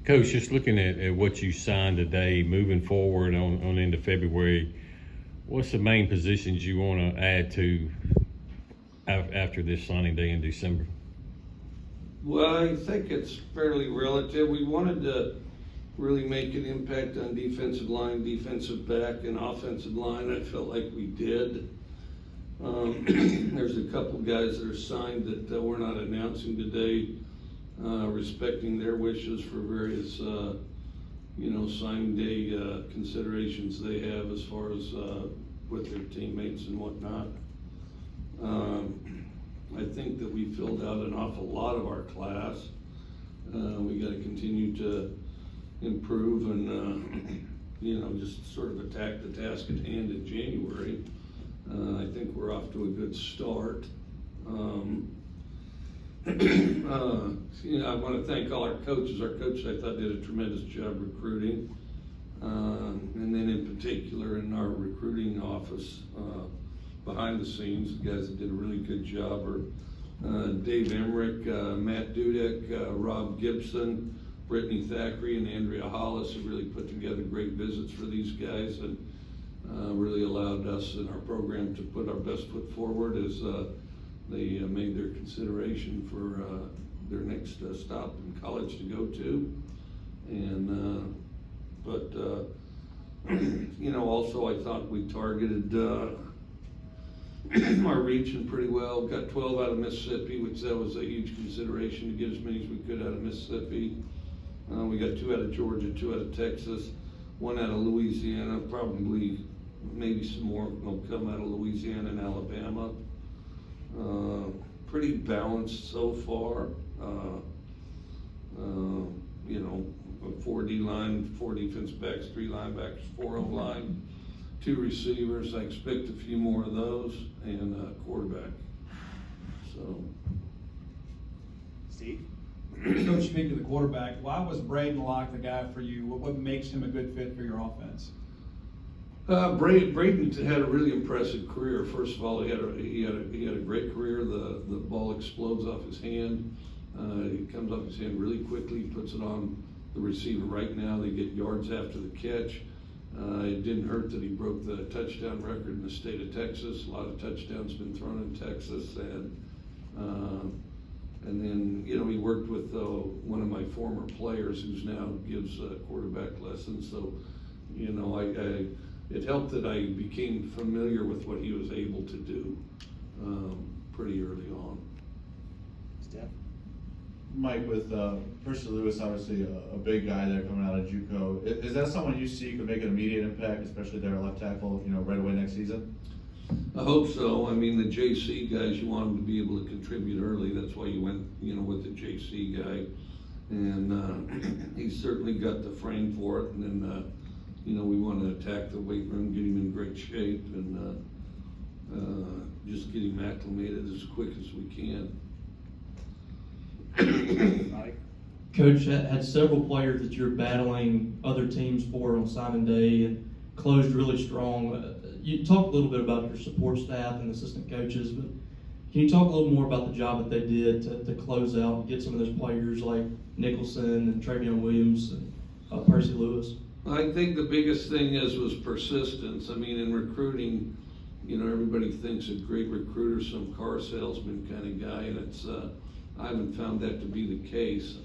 Coach, just looking at what you signed today, moving forward on into February, what's the main positions you want to add to after this signing day in December? Well, I think it's fairly relative. We wanted to really make an impact on defensive line, defensive back, and offensive line. I felt like we did. There's a couple guys that are signed that we're not announcing today, respecting their wishes for various, signing day considerations they have as far as with their teammates and whatnot. I think that we filled out an awful lot of our class. We got to continue to improve and, just sort of attack the task at hand in January. I think we're off to a good start. I want to thank all our coaches. Our coaches, I thought, did a tremendous job recruiting. And then in particular in our recruiting office, behind the scenes, the guys that did a really good job are Dave Emmerich, Matt Dudek, Rob Gibson, Brittany Thackeray, and Andrea Hollis have really put together great visits for these guys and really allowed us in our program to put our best foot forward as they made their consideration for their next stop in college to go to. And also I thought we targeted our region pretty well. Got 12 out of Mississippi, which that was a huge consideration to get as many as we could out of Mississippi. We got 2 out of Georgia, 2 out of Texas, 1 out of Louisiana, probably maybe some more will come out of Louisiana and Alabama. Pretty balanced so far. 4 D-line, 4 defense backs, 3 linebackers, 4 O-line, 2 receivers. I expect a few more of those, and a quarterback. So, Steve? Coach, speaking to the quarterback, why was Braden Locke the guy for you? What makes him a good fit for your offense? Braden had a really impressive career. First of all, he had a great career. The ball explodes off his hand. It comes off his hand really quickly. He puts it on the receiver right now. They get yards after the catch. It didn't hurt that he broke the touchdown record in the state of Texas. A lot of touchdowns been thrown in Texas, and then he worked with one of my former players who's now gives quarterback lessons. So it helped that I became familiar with what he was able to do pretty early on. Steph? Mike, with Percy Lewis, obviously a big guy there coming out of JUCO, is that someone you see could make an immediate impact, especially there at left tackle, right away next season? I hope so. I mean, the JC guys, you want them to be able to contribute early. That's why you went, with the JC guy, and he's certainly got the frame for it. And then, we want to attack the weight room, get him in great shape, and just get him acclimated as quick as we can. Mike? Coach had several players that you're battling other teams for on signing day and closed really strong. You talked a little bit about your support staff and assistant coaches, but can you talk a little more about the job that they did to close out and get some of those players like Nicholson and Travion Williams and Percy Lewis? I think the biggest thing was persistence. I mean, in recruiting, everybody thinks a great recruiter, some car salesman kind of guy, and it's I haven't found that to be the case.